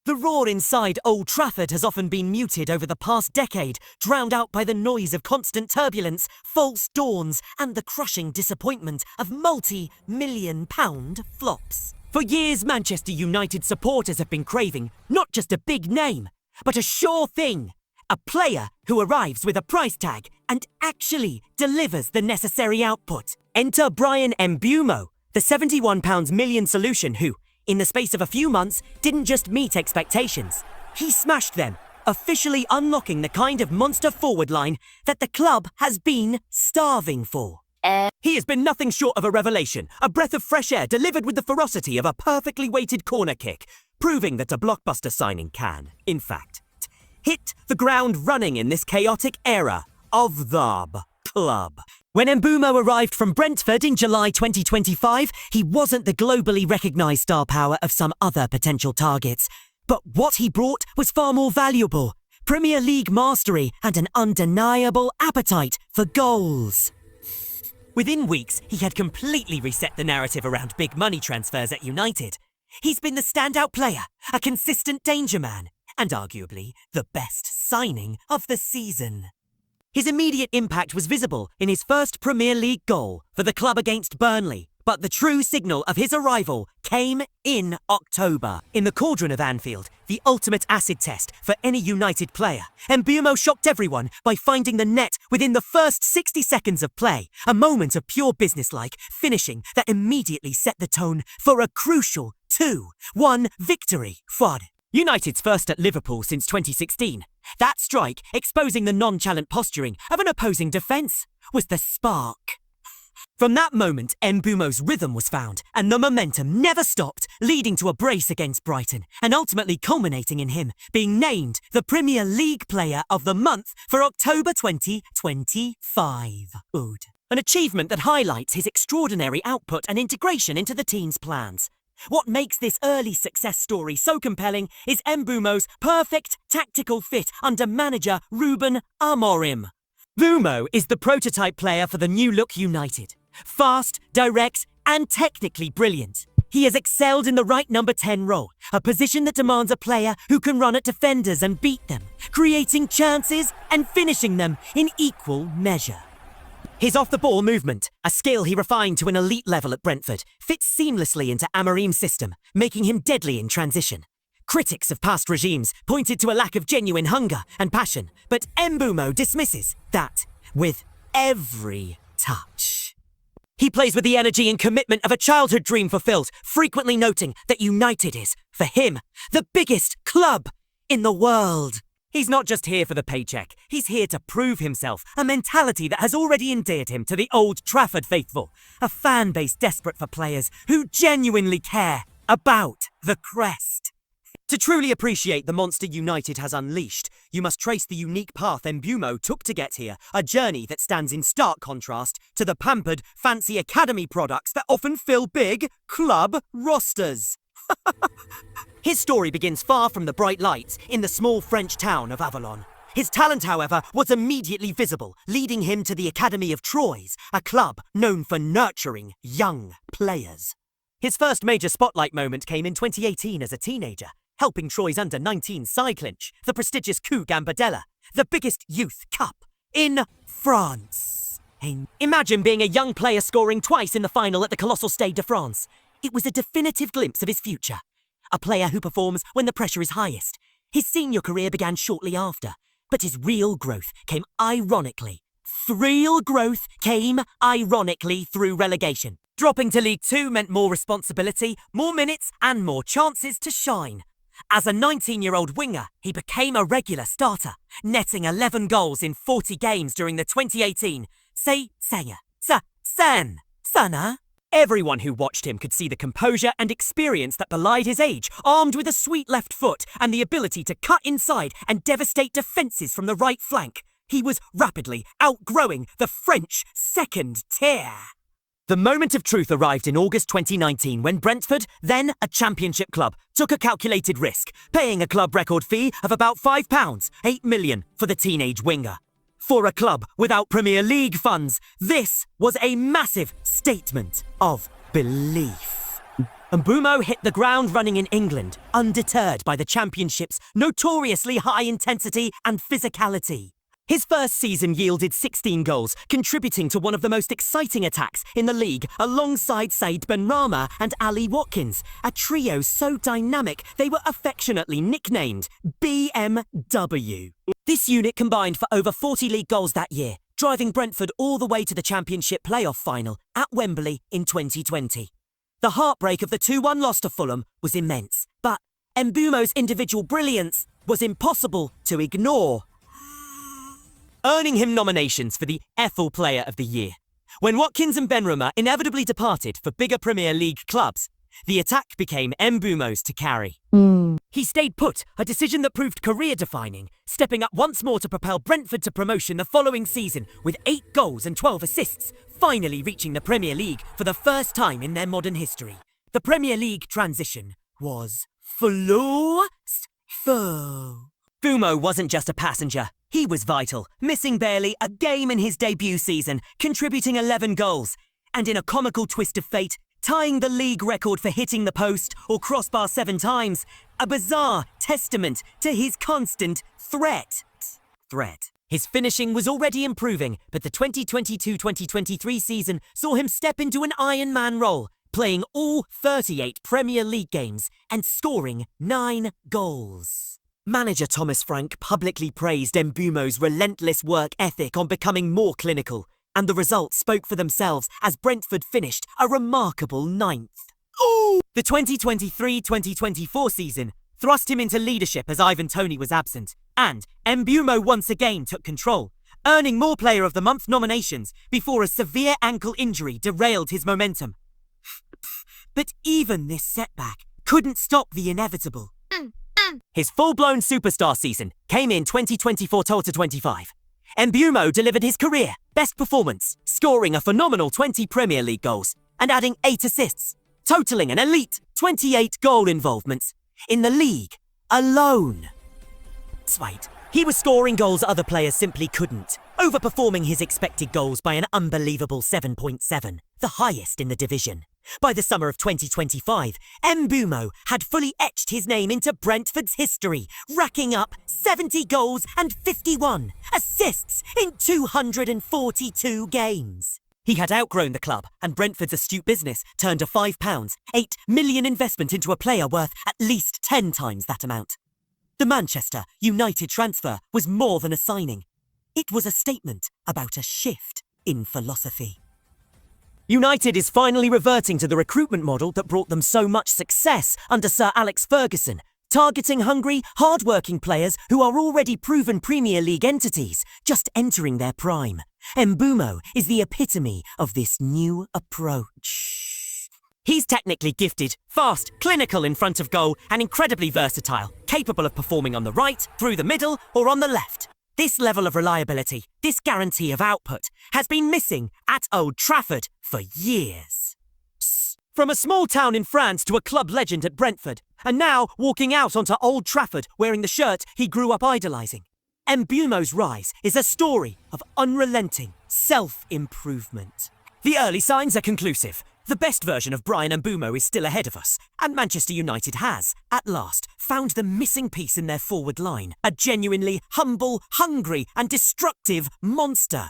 The roar inside Old Trafford has often been muted over the past decade, drowned out by the noise of constant turbulence, false dawns, and the crushing disappointment of multi-million-pound flops. For years, Manchester United supporters have been craving not just a big name, but a sure thing. A player who arrives with a price tag and actually delivers the necessary output. Enter Brian Mbeumo, the £71 million solution who, in the space of a few months, didn't just meet expectations. He smashed them, officially unlocking the kind of monster forward line that the club has been starving for. He has been nothing short of a revelation, a breath of fresh air delivered with the ferocity of a perfectly weighted corner kick, proving that a blockbuster signing can, in fact, hit the ground running in this chaotic era of the club. When Mbeumo arrived from Brentford in July 2025, he wasn't the globally recognised star power of some other potential targets. But what he brought was far more valuable. Premier League mastery and an undeniable appetite for goals. Within weeks, he had completely reset the narrative around big money transfers at United. He's been the standout player, a consistent danger man, and arguably the best signing of the season. His immediate impact was visible in his first Premier League goal for the club against Burnley, but the true signal of his arrival came in October. In the cauldron of Anfield, the ultimate acid test for any United player, Mbeumo shocked everyone by finding the net within the first 60 seconds of play, a moment of pure businesslike finishing that immediately set the tone for a crucial 2-1 victory for United's first at Liverpool since 2016. That strike, exposing the nonchalant posturing of an opposing defence, was the spark. From that moment, Mbeumo's rhythm was found, and the momentum never stopped, leading to a brace against Brighton, and ultimately culminating in him being named the Premier League Player of the Month for October 2025. An achievement that highlights his extraordinary output and integration into the team's plans. What makes this early success story so compelling is Mbeumo's perfect tactical fit under manager Ruben Amorim. Mbeumo is the prototype player for the new-look United. Fast, direct, and technically brilliant. He has excelled in the right number 10 role, a position that demands a player who can run at defenders and beat them, creating chances and finishing them in equal measure. His off-the-ball movement, a skill he refined to an elite level at Brentford, fits seamlessly into Amorim's system, making him deadly in transition. Critics of past regimes pointed to a lack of genuine hunger and passion, but Mbeumo dismisses that with every touch. He plays with the energy and commitment of a childhood dream fulfilled, frequently noting that United is, for him, the biggest club in the world. He's not just here for the paycheck, he's here to prove himself, a mentality that has already endeared him to the Old Trafford faithful, a fan base desperate for players who genuinely care about the crest. To truly appreciate the monster United has unleashed, you must trace the unique path Mbeumo took to get here, a journey that stands in stark contrast to the pampered, fancy academy products that often fill big club rosters. His story begins far from the bright lights in the small French town of Avalon. His talent, however, was immediately visible, leading him to the Academy of Troyes, a club known for nurturing young players. His first major spotlight moment came in 2018 as a teenager, helping Troyes under-19 side clinch the prestigious Coupe Gambardella, the biggest youth cup in France. Imagine being a young player scoring twice in the final at the colossal Stade de France. It was a definitive glimpse of his future. A player who performs when the pressure is highest. His senior career began shortly after, but his real growth came ironically through relegation. Dropping to League Two meant more responsibility, more minutes, and more chances to shine. As a 19-year-old winger, he became a regular starter, netting 11 goals in 40 games during the 2018 Sana. Everyone who watched him could see the composure and experience that belied his age, armed with a sweet left foot and the ability to cut inside and devastate defences from the right flank. He was rapidly outgrowing the French second tier. The moment of truth arrived in August 2019 when Brentford, then a championship club, took a calculated risk, paying a club record fee of about £5, £8 million for the teenage winger. For a club without Premier League funds, this was a massive statement of belief. Mbeumo hit the ground running in England, undeterred by the Championship's notoriously high intensity and physicality. His first season yielded 16 goals, contributing to one of the most exciting attacks in the league alongside Said Benrahma and Ali Watkins, a trio so dynamic they were affectionately nicknamed BMW. This unit combined for over 40 league goals that year, driving Brentford all the way to the Championship playoff final at Wembley in 2020. The heartbreak of the 2-1 loss to Fulham was immense, but Mbeumo's individual brilliance was impossible to ignore, earning him nominations for the EFL Player of the Year. When Watkins and Benrahma inevitably departed for bigger Premier League clubs, the attack became Mbeumo's to carry. He stayed put, a decision that proved career-defining, stepping up once more to propel Brentford to promotion the following season with 8 goals and 12 assists, finally reaching the Premier League for the first time in their modern history. The Premier League transition was flawless. Mbeumo wasn't just a passenger, he was vital, missing barely a game in his debut season, contributing 11 goals, and in a comical twist of fate, tying the league record for hitting the post or crossbar 7 times, a bizarre testament to his constant threat. His finishing was already improving, but the 2022-2023 season saw him step into an Iron Man role, playing all 38 Premier League games and scoring 9 goals. Manager Thomas Frank publicly praised Mbeumo's relentless work ethic on becoming more clinical, and the results spoke for themselves as Brentford finished a remarkable 9th. The 2023-2024 season thrust him into leadership as Ivan Toney was absent, and Mbeumo once again took control, earning more Player of the Month nominations before a severe ankle injury derailed his momentum. But even this setback couldn't stop the inevitable. His full-blown superstar season came in 2024-25. Mbeumo delivered his career best performance, scoring a phenomenal 20 Premier League goals and adding 8 assists, totaling an elite 28 goal involvements in the league alone. Wait, he was scoring goals other players simply couldn't, overperforming his expected goals by an unbelievable 7.7, the highest in the division. By the summer of 2025, Mbeumo had fully etched his name into Brentford's history, racking up 70 goals and 51 assists in 242 games. He had outgrown the club, and Brentford's astute business turned a £5, 8 million investment into a player worth at least 10 times that amount. The Manchester United transfer was more than a signing. It was a statement about a shift in philosophy. United is finally reverting to the recruitment model that brought them so much success under Sir Alex Ferguson, targeting hungry, hard-working players who are already proven Premier League entities, just entering their prime. Mbeumo is the epitome of this new approach. He's technically gifted, fast, clinical in front of goal, and incredibly versatile, capable of performing on the right, through the middle, or on the left. This level of reliability, this guarantee of output, has been missing at Old Trafford for years. From a small town in France to a club legend at Brentford, and now walking out onto Old Trafford wearing the shirt he grew up idolising. Mbeumo's rise is a story of unrelenting self-improvement. The early signs are conclusive. The best version of Bryan Mbeumo is still ahead of us, and Manchester United has, at last, found the missing piece in their forward line, a genuinely humble, hungry and destructive monster.